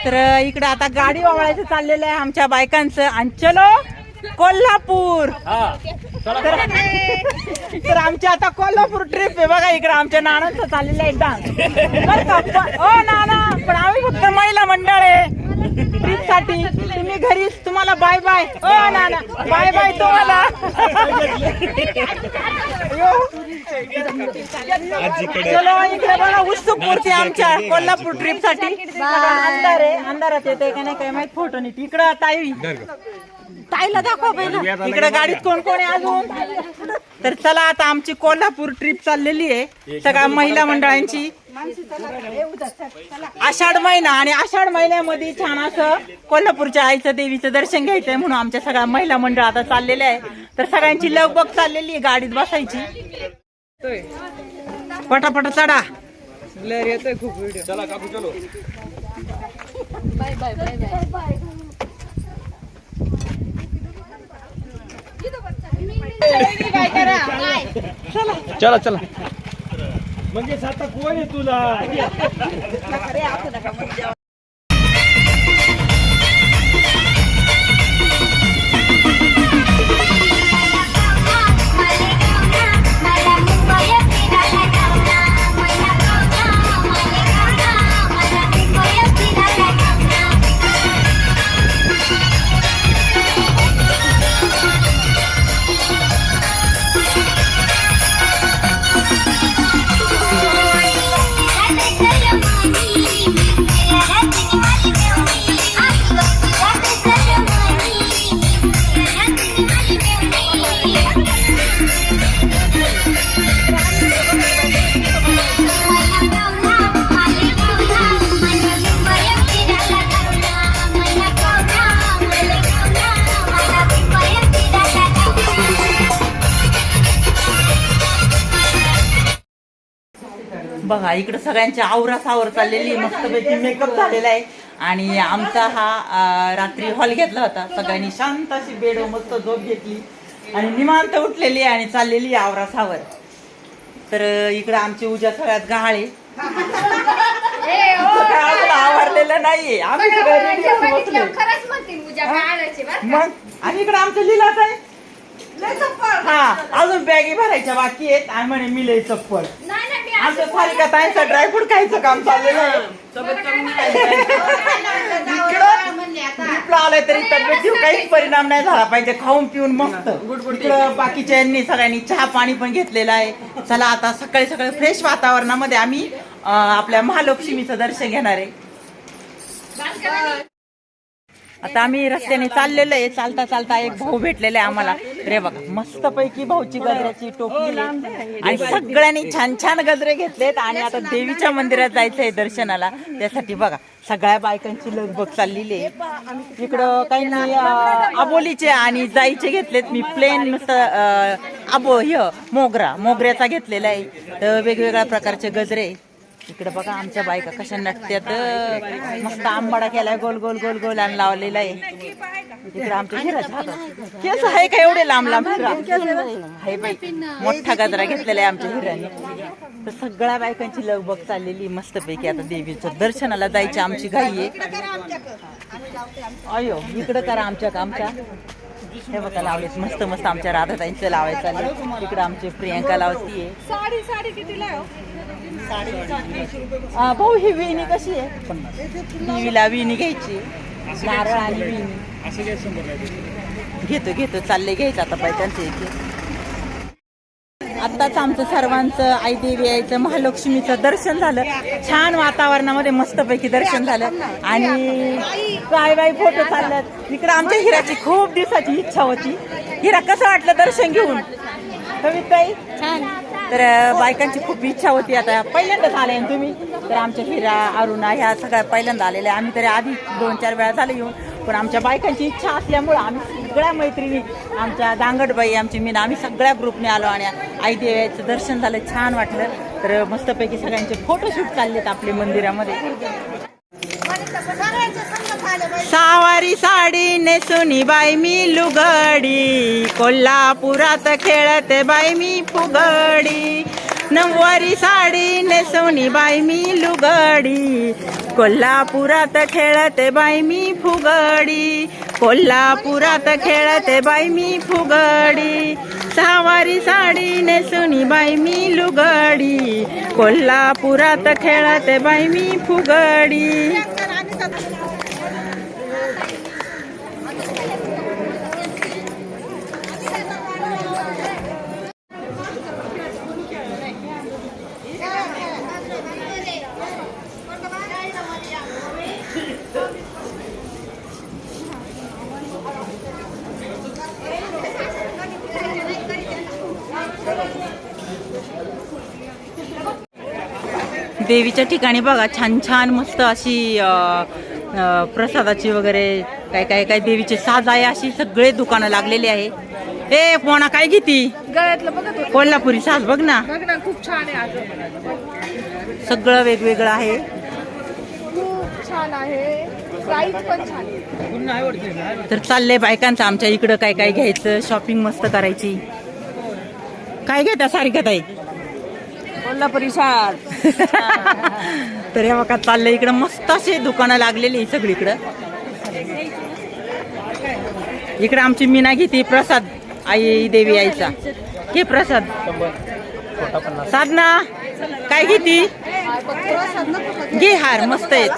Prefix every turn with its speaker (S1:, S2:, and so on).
S1: तर इकडे आता गाडी वावळायचं चाललेलं आहे आमच्या बायकांचं. आणि चलो कोल्हापूर. तर आमची आता कोल्हापूर ट्रिप आहे बघा. इकडे आमच्या नानांचं चाललेलं आहे डान्स. ओ नाना, पण आम्ही फक्त महिला मंडळ आहे ट्रिप साठी. तुम्ही घरीच, तुम्हाला बाय बाय. ओ नाना, बाय बाय तुम्हाला. चलो इकडे बघा उत्सुक मूर्ती आमच्या कोल्हापूर ट्रिप साठी. अंधार आहे, अंधारात येते का नाही काय माहित. फोटो नीट इकडं ताईला दाखवा पहिला. इकडे गाडीत कोण कोण आहे अजून. तर चला आता आमची कोल्हापूर ट्रिप चाललेली आहे सगळ्या महिला मंडळांची. आषाढ महिना आणि आषाढ महिन्यामध्ये छान असं कोल्हापूरच्या आईचं देवीचं दर्शन घ्यायचंय म्हणून आमच्या सगळ्या महिला मंडळ आता चाललेले आहे. तर सगळ्यांची लगबग चाललेली आहे गाडीत बसायची. पटापट चढा. येतोय खूप व्हिडिओ. चला काकू चलो. Bye bye bye bye.
S2: चला चला. म्हणजे आता कोण आहे तुला.
S1: बघा इकडे सगळ्यांची आवरा सावर चाललेली. मस्तपैकी मेकअप झालेला आहे. आणि आमचा हा रात्री हॉल घेतला होता. सगळ्यांनी शांत अशी बेड मस्त झोप घेतली आणि निवांत उठलेली आणि चाललेली आवरा सावर. तर इकडे आमची उजा सगळ्यात गहाळे. आवरलेलं नाहीये आम्ही मग. आणि इकडे आमचं लिहिलाच आहे. हा अजून बॅगी भरायच्या बाकी आहेत. आणि म्हणे मी लय चप्पल. आमचं सारिका ताईंचं ड्रायफ्रूट खायचं काम चाललेलं. आलंय तरी तब्येतीवर काहीच परिणाम नाही झाला पाहिजे. खाऊन पिऊन मस्त. इकडं बाकीच्यांनी सगळ्यांनी चहा पाणी पण घेतलेलं आहे. चला आता सकाळी सकाळी फ्रेश वातावरणामध्ये आम्ही आपल्या महालक्ष्मीचं दर्शन घेणार आहे. आता आम्ही रस्त्याने चाललेलो आहे. चालता चालता एक भाऊ भेटलेला आहे आम्हाला. रे बघा मस्त पैकी भाऊची गजऱ्याची टोपी आणि सगळ्यांनी छान छान गजरे घेतलेत. आणि आता देवीच्या मंदिरात जायचंय दर्शनाला. त्यासाठी बघा सगळ्या बायकांची लगबग चाललेली आहे. इकडं काही आबोलीचे आणि जाईचे घेतलेत. मी प्लेन नुसतं मोगऱ्याचा घेतलेला आहे. तर वेगवेगळ्या प्रकारचे गजरे. इकडे बघा आमच्या बायका कशा नटत्यात. मस्त आंबाडा केलाय गोल गोल गोल गोल आणि लावलेला आहे. इकडे आमच्या हिराच्या हातात केस आहे का एवढे लांब लांब आहे बाई. मोठा गजरा घेतलेला आहे आमच्या हिराने. तर सगळ्या बायकांची लगबग चाललेली मस्तपैकी. आता देवीचं दर्शनाला जायची आमची घाई आहे. अयो इकडं करा आमच्या हे बघा लावलेत मस्त मस्त. आमच्या राधाताईंचं लावायचं चाललं. इकडे आमची प्रियंका लावतीये. भाऊ ही विणी कशी आहे. देवीला विणी घ्यायची. नारळ आणि विणी घेतो चालले घ्यायचं आता बायकांचं इथे. आत्ताच आमचं सर्वांचं आई देवी यायचं महालक्ष्मीचं दर्शन झालं. छान वातावरणामध्ये मस्तपैकी दर्शन झालं. आणि काय बाई फोटो चालल्यात. इकडं आमच्या हिराची खूप दिवसाची इच्छा होती. हिरा कसं वाटलं दर्शन घेऊन कविताई. छान. तर बायकांची खूप इच्छा होती. आता पहिल्यांदाच आले तुम्ही. तर आमच्या हिरा अरुणा ह्या सगळ्या पहिल्यांदा आलेल्या. आम्ही तरी आधी 2-4 वेळा झालं येऊन. पण आमच्या बायकांची इच्छा असल्यामुळं आम्ही सगळ्या मैत्रिणी आमच्या दांगडबाई आमची मीना आम्ही सगळ्या ग्रुपने आलो आणि आई देवाचं दर्शन झालं. छान वाटलं. तर मस्तपैकी सगळ्यांचे फोटोशूट चाललेत आपल्या मंदिरामध्ये. सावारी साडी नेसुनी बाई मी लुगडी. कोल्हापुरात खेळते बाई मी फुगडी. नऊवारी साडी नेसवणी बाई मी लुगडी, कोल्हापुरात खेळते बाई मी फुगडी, कोल्हापुरात खेळते बाई मी फुगडी, सहावारी साडी नेसवणी बाई मी लुगडी, कोल्हापुरात खेळते बाई मी फुगडी. देवीच्या ठिकाणी बघा छान छान मस्त अशी प्रसादाची वगैरे काय काय काय देवीचे साज आहे अशी सगळे दुकानं लागलेली आहे. ए पोणा काय घेती?
S3: गळ्यातलं बघा तू.
S1: कोल्हापुरी साज बघ ना,
S3: बघ ना खूप छान आहे. आज
S1: सगळं वेगवेगळं आहे.
S3: खूप छान आहे. प्राइस पण छान आहे.
S1: तर चाललंय बायकांचं आमच्या इकडं काय काय घ्यायचं, शॉपिंग मस्त करायची. काय घेता सारिका ताई?
S3: कोल्हापुरी साज.
S1: तर हे बघा चाललंय इकडं मस्त असे दुकानं लागलेली सगळीकडं. इकडं आमची मीना घेते प्रसाद आई देवी आईचा. हे प्रसाद साधना काय घेती? घे हार मस्त आहेत.